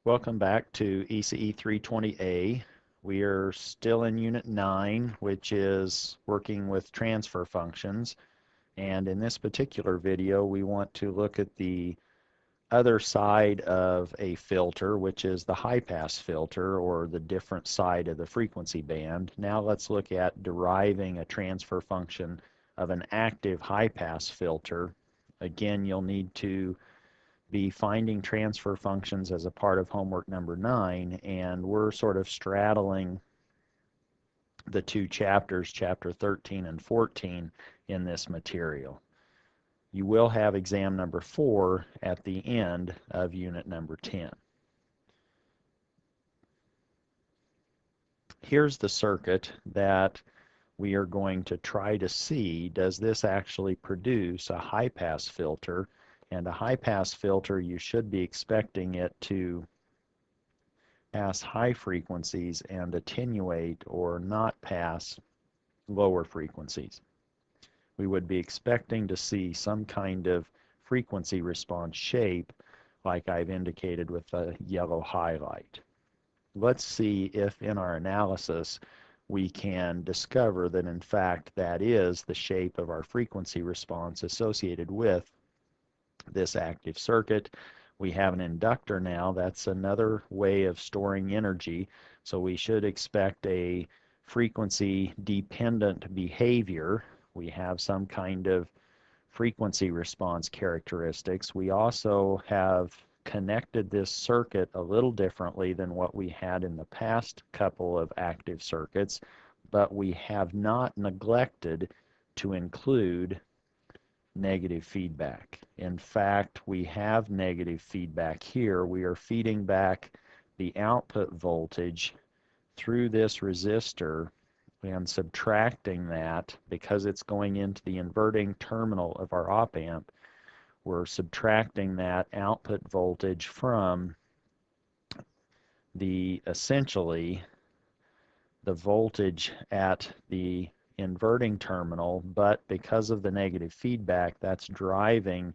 Welcome back to ECE 320A. We are still in Unit 9, which is working with transfer functions. And in this particular video, we want to look at the other side of a filter, which is the high-pass filter, or the different side of the frequency band. Now let's look at deriving a transfer function of an active high-pass filter. Again, you'll need to be finding transfer functions as a part of homework number 9, and we're sort of straddling the two chapters, chapter 13 and 14, in this material. You will have exam number 4 at the end of unit number 10. Here's the circuit that we are going to try to see. Does this actually produce a high-pass filter? And a high-pass filter, you should be expecting it to pass high frequencies and attenuate or not pass lower frequencies. We would be expecting to see some kind of frequency response shape like I've indicated with the yellow highlight. Let's see if in our analysis we can discover that in fact that is the shape of our frequency response associated with this active circuit. We have an inductor now. That's another way of storing energy. So we should expect a frequency dependent behavior. We have some kind of frequency response characteristics. We also have connected this circuit a little differently than what we had in the past couple of active circuits, but we have not neglected to include negative feedback. In fact, we have negative feedback here. We are feeding back the output voltage through this resistor and subtracting that because it's going into the inverting terminal of our op amp. We're subtracting that output voltage from the essentially the voltage at the inverting terminal, but because of the negative feedback, that's driving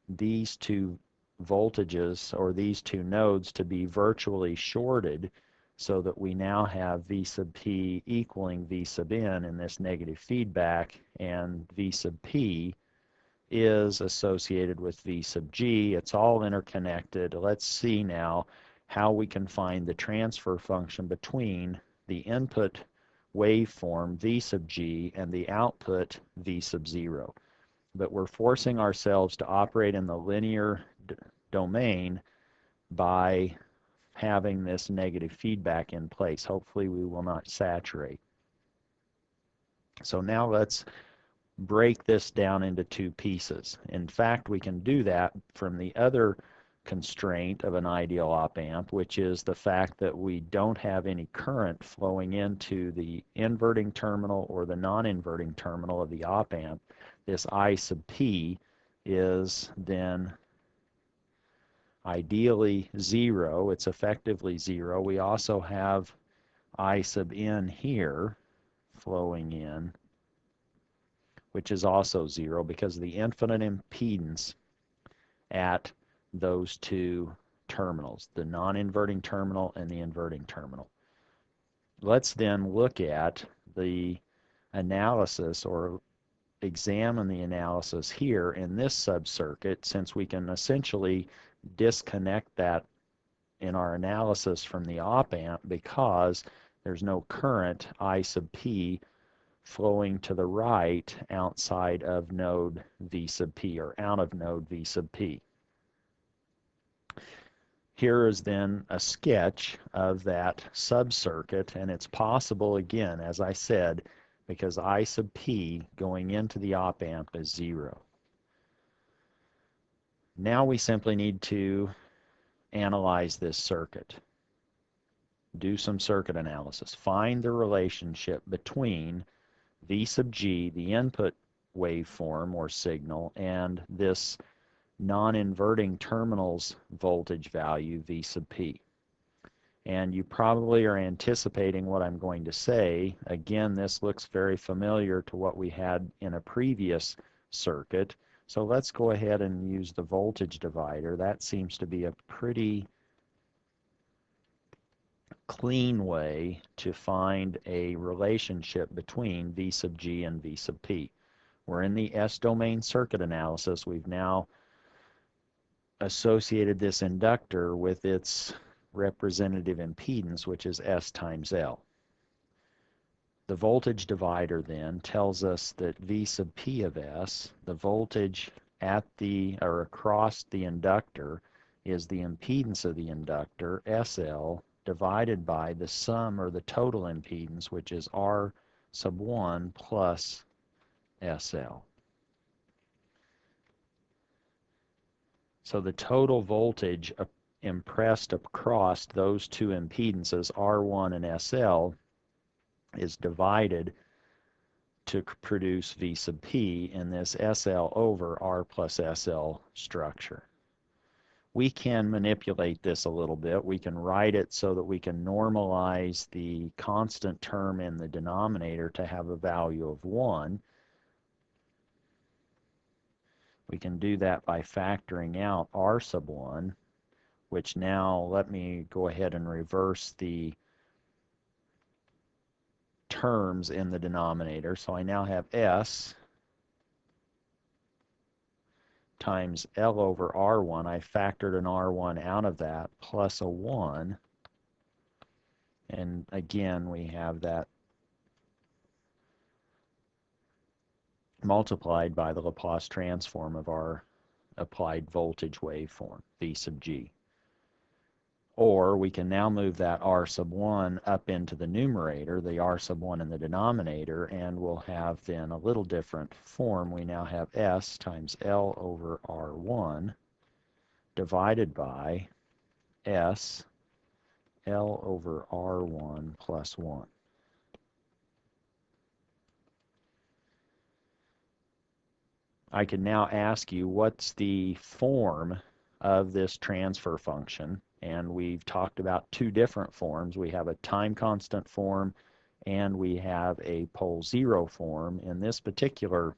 these two voltages or these two nodes to be virtually shorted so that we now have V sub P equaling V sub N in this negative feedback, and V sub P is associated with V sub G. It's all interconnected. Let's see now how we can find the transfer function between the input waveform V sub G and the output V sub 0. But we're forcing ourselves to operate in the linear domain by having this negative feedback in place. Hopefully we will not saturate. So now let's break this down into two pieces. In fact, we can do that from the other constraint of an ideal op amp, which is the fact that we don't have any current flowing into the inverting terminal or the non-inverting terminal of the op amp. This I sub P is then ideally 0. It's effectively 0. We also have I sub N here flowing in, which is also 0 because of the infinite impedance at those two terminals, the non-inverting terminal and the inverting terminal. Let's then look at the analysis or examine the analysis here in this subcircuit, since we can essentially disconnect that in our analysis from the op amp because there's no current I sub P flowing to the right outside of node V sub P or out of node V sub P. Here is then a sketch of that subcircuit, and it's possible, again, as I said, because I sub P going into the op amp is 0. Now we simply need to analyze this circuit. Do some circuit analysis. Find the relationship between V sub G, the input waveform or signal, and this non-inverting terminal's voltage value, V sub P. And you probably are anticipating what I'm going to say. Again, this looks very familiar to what we had in a previous circuit. So let's go ahead and use the voltage divider. That seems to be a pretty clean way to find a relationship between V sub G and V sub P. We're in the S-domain circuit analysis. We've now associated this inductor with its representative impedance, which is S times L. The voltage divider then tells us that V sub P of S, the voltage at the or across the inductor, is the impedance of the inductor, SL, divided by the sum or the total impedance, which is R sub 1 plus SL. So the total voltage impressed across those two impedances, R1 and SL, is divided to produce V sub P in this SL over R plus SL structure. We can manipulate this a little bit. We can write it so that we can normalize the constant term in the denominator to have a value of 1. We can do that by factoring out R sub 1, which now, let me go ahead and reverse the terms in the denominator. So I now have S times L over R1. I factored an R1 out of that, plus a 1. And again, we have that multiplied by the Laplace transform of our applied voltage waveform, V sub G. Or we can now move that R sub 1 up into the numerator, the R sub 1 in the denominator, and we'll have then a little different form. We now have S times L over R1 divided by S L over R1 plus 1. I can now ask you, what's the form of this transfer function? And we've talked about two different forms. We have a time constant form and we have a pole zero form. In this particular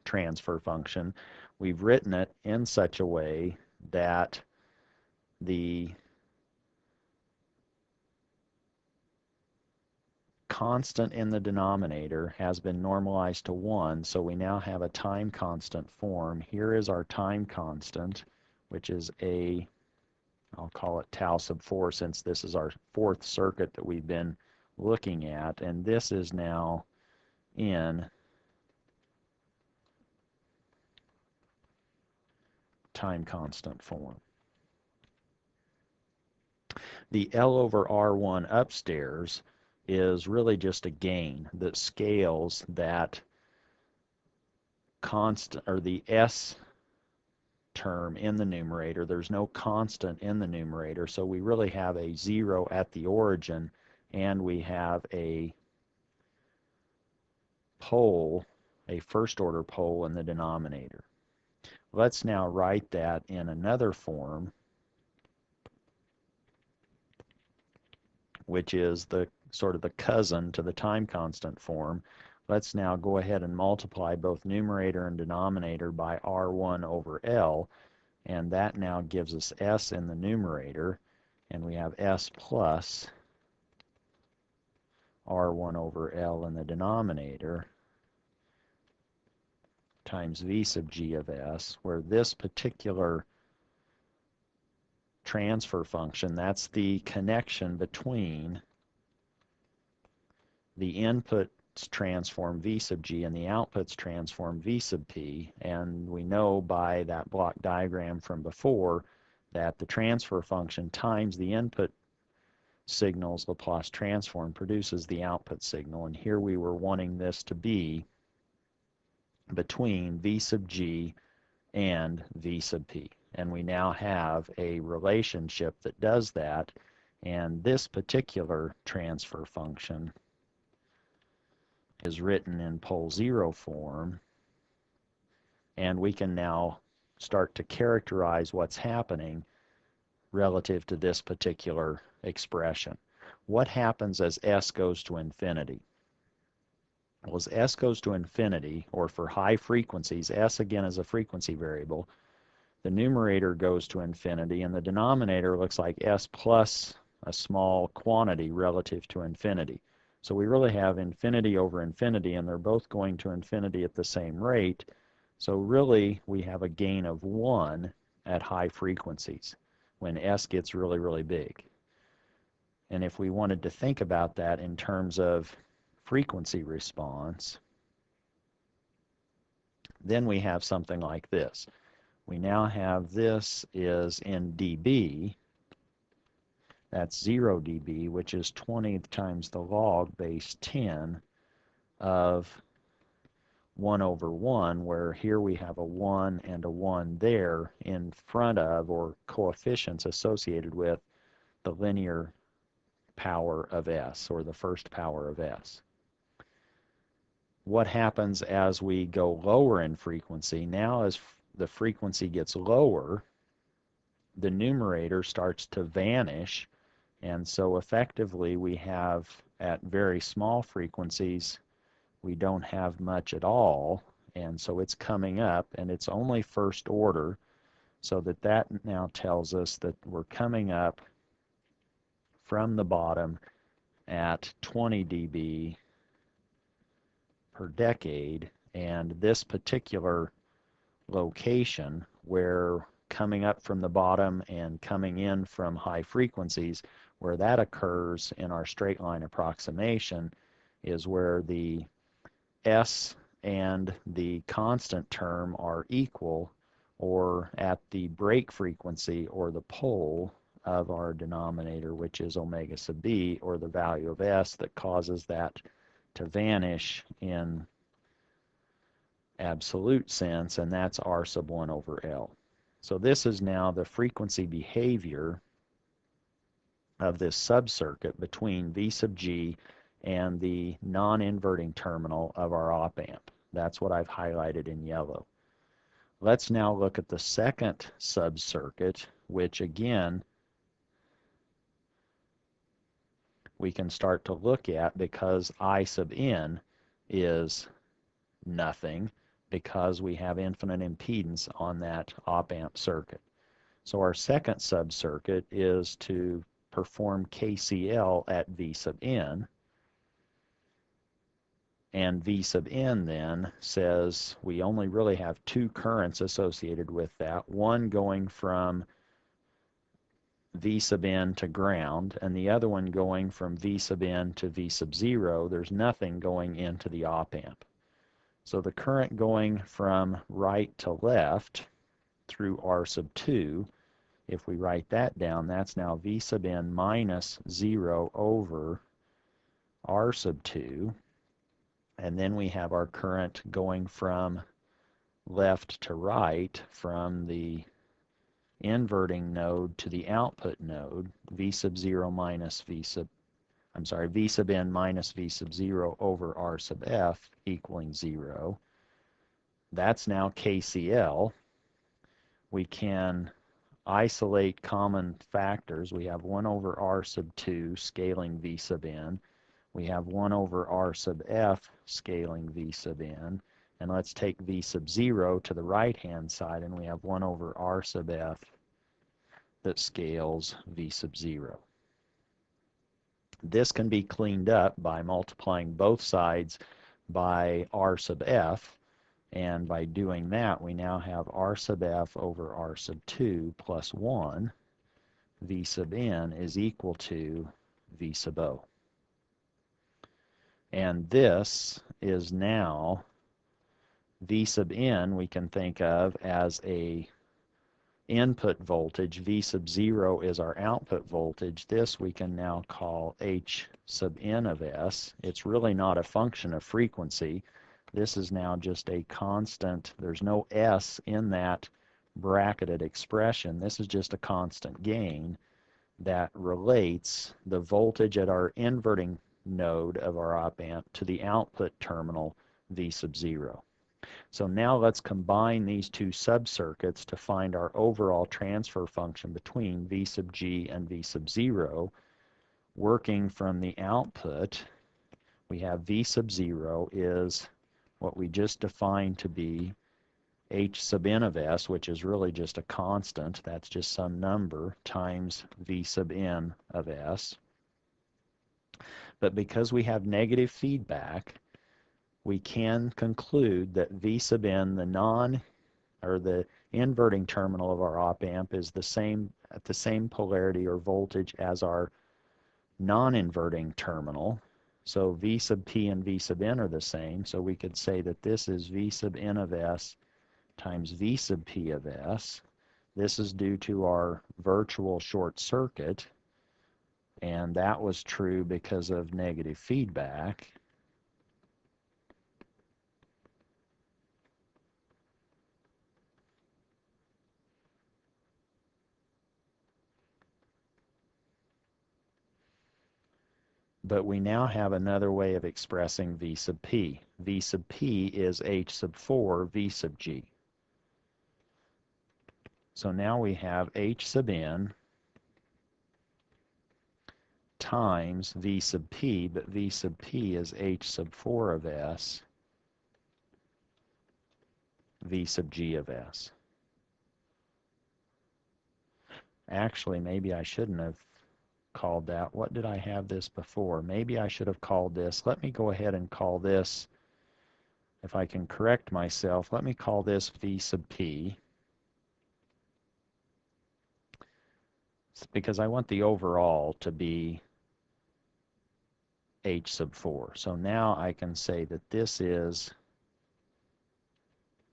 transfer function, we've written it in such a way that the constant in the denominator has been normalized to 1, so we now have a time constant form. Here is our time constant, which is I'll call it tau sub 4, since this is our fourth circuit that we've been looking at, and this is now in time constant form. The L over R1 upstairs is really just a gain that scales that constant, or the S term in the numerator. There's no constant in the numerator, so we really have a 0 at the origin, and we have a pole, a first order pole in the denominator. Let's now write that in another form, which is the sort of the cousin to the time constant form. Let's now go ahead and multiply both numerator and denominator by R1 over L, and that now gives us S in the numerator, and we have S plus R1 over L in the denominator times V sub G of S, where this particular transfer function, that's the connection between the inputs transform V sub G and the outputs transform V sub P, and we know by that block diagram from before that the transfer function times the input signal's Laplace transform produces the output signal, and here we were wanting this to be between V sub G and V sub P, and we now have a relationship that does that, and this particular transfer function is written in pole zero form, and we can now start to characterize what's happening relative to this particular expression. What happens as S goes to infinity? Well, as S goes to infinity, or for high frequencies, S again is a frequency variable, the numerator goes to infinity, and the denominator looks like S plus a small quantity relative to infinity. So we really have infinity over infinity, and they're both going to infinity at the same rate. So really, we have a gain of 1 at high frequencies when S gets really, really big. And if we wanted to think about that in terms of frequency response, then we have something like this. We now have this is in dB. That's 0 dB, which is 20 times the log base 10 of 1 over 1, where here we have a 1 and a 1 there in front of, or coefficients associated with, the linear power of S, or the first power of S. What happens as we go lower in frequency? Now as the frequency gets lower, the numerator starts to vanish, and so effectively we have, at very small frequencies, we don't have much at all, and so it's coming up, and it's only first order, so that now tells us that we're coming up from the bottom at 20 dB per decade, and this particular location where coming up from the bottom and coming in from high frequencies, where that occurs in our straight line approximation, is where the S and the constant term are equal, or at the break frequency, or the pole of our denominator, which is omega sub b, or the value of S that causes that to vanish in absolute sense, and that's R sub 1 over L. So this is now the frequency behavior of this subcircuit between V sub G and the non-inverting terminal of our op-amp. That's what I've highlighted in yellow. Let's now look at the second subcircuit, which again we can start to look at because I sub n is nothing, because we have infinite impedance on that op-amp circuit. So our second subcircuit is to perform KCL at V sub n, and V sub n then says we only really have two currents associated with that, one going from V sub n to ground, and the other one going from V sub n to V sub 0. There's nothing going into the op-amp. So the current going from right to left through R sub 2, if we write that down, that's now V sub n minus 0 over R sub 2. And then we have our current going from left to right, from the inverting node to the output node, V sub 0 minus V sub n minus V sub 0 over R sub f equaling 0. That's now KCL. We can isolate common factors. We have 1 over R sub 2 scaling V sub n. We have 1 over R sub f scaling V sub n. And let's take V sub 0 to the right-hand side, and we have 1 over R sub f that scales V sub 0. This can be cleaned up by multiplying both sides by R sub f, and by doing that we now have R sub f over R sub 2 plus 1. V sub n is equal to V sub o. And this is now V sub n we can think of as a input voltage. V sub 0 is our output voltage. This we can now call H sub n of S. It's really not a function of frequency. This is now just a constant. There's no S in that bracketed expression. This is just a constant gain that relates the voltage at our inverting node of our op-amp to the output terminal V sub 0. So now let's combine these two subcircuits to find our overall transfer function between V sub G and V sub 0. Working from the output, we have V sub 0 is what we just defined to be h sub n of s, which is really just a constant, that's just some number, times v sub n of s. But because we have negative feedback, we can conclude that v sub n, the inverting terminal of our op-amp, is at the same polarity or voltage as our non-inverting terminal. So v sub p and v sub n are the same, so we could say that this is v sub n of s times v sub p of s. This is due to our virtual short circuit, and that was true because of negative feedback. But we now have another way of expressing v sub p. V sub p is h sub 4 v sub g. So now we have h sub n times v sub p, but v sub p is h sub 4 of s v sub g of s. Actually, maybe I shouldn't have called that. What did I have this before? Maybe I should have called this. Let me go ahead and call this, if I can correct myself, let me call this v sub p, because I want the overall to be h sub 4. So now I can say that this is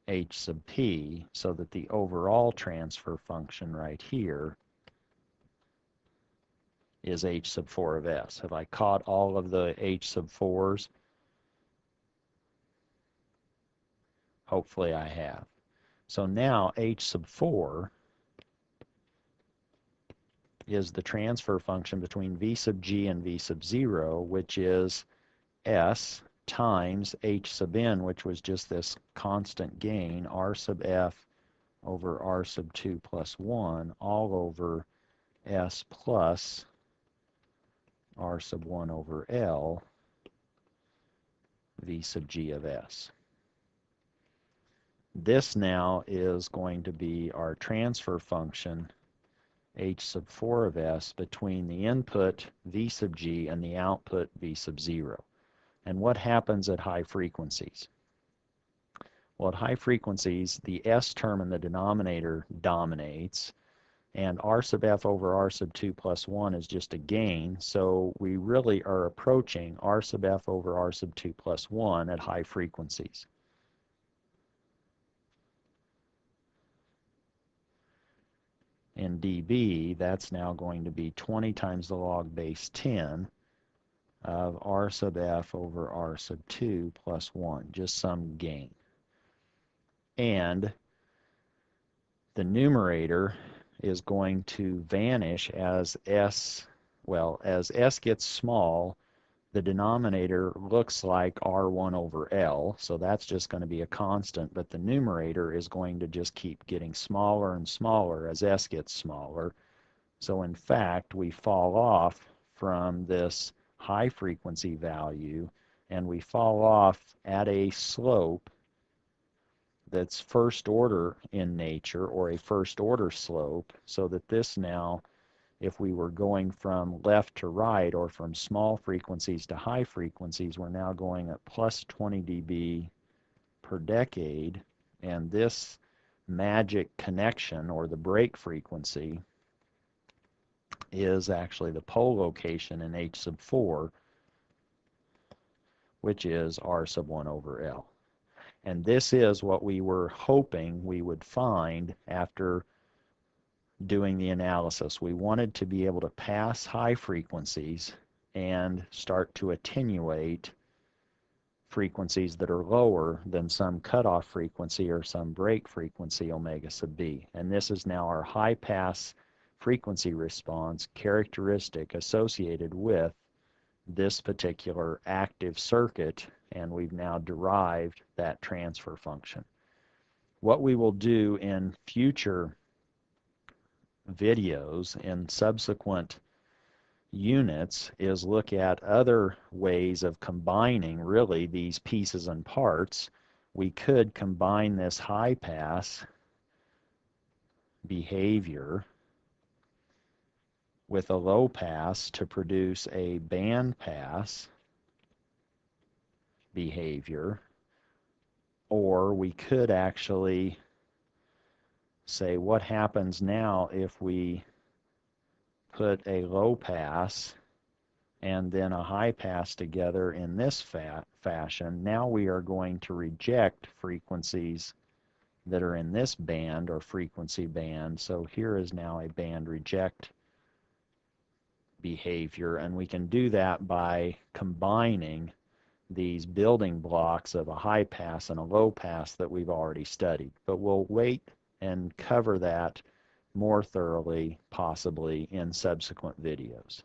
h sub p, so that the overall transfer function right here is h sub 4 of s. Have I caught all of the h sub 4s? Hopefully I have. So now h sub 4 is the transfer function between v sub g and v sub 0, which is s times h sub n, which was just this constant gain, r sub f over r sub 2 plus 1, all over s plus r sub 1 over L v sub g of s. This now is going to be our transfer function h sub 4 of s between the input v sub g and the output v sub 0. And what happens at high frequencies? Well, at high frequencies, the s term in the denominator dominates, and r sub f over r sub 2 plus 1 is just a gain, so we really are approaching r sub f over r sub 2 plus 1 at high frequencies. In dB, that's now going to be 20 times the log base 10 of r sub f over r sub 2 plus 1, just some gain. And the numerator is going to vanish as s gets small. The denominator looks like r1 over L, so that's just going to be a constant, but the numerator is going to just keep getting smaller and smaller as s gets smaller. So in fact, we fall off from this high frequency value, and we fall off at a slope that's first order in nature, or a first order slope, so that this now, if we were going from left to right or from small frequencies to high frequencies, we're now going at plus 20 dB per decade, and this magic connection, or the break frequency, is actually the pole location in h sub 4, which is r sub 1 over L. And this is what we were hoping we would find after doing the analysis. We wanted to be able to pass high frequencies and start to attenuate frequencies that are lower than some cutoff frequency or some break frequency omega sub b. And this is now our high pass frequency response characteristic associated with this particular active circuit, and we've now derived that transfer function. What we will do in future videos, in subsequent units, is look at other ways of combining really these pieces and parts. we could combine this high pass behavior with a low pass to produce a band pass behavior, or we could actually say what happens now if we put a low pass and then a high pass together in this fashion. Now we are going to reject frequencies that are in this band or frequency band. So here is now a band reject behavior, and we can do that by combining these building blocks of a high pass and a low pass that we've already studied. But we'll wait and cover that more thoroughly, possibly in subsequent videos.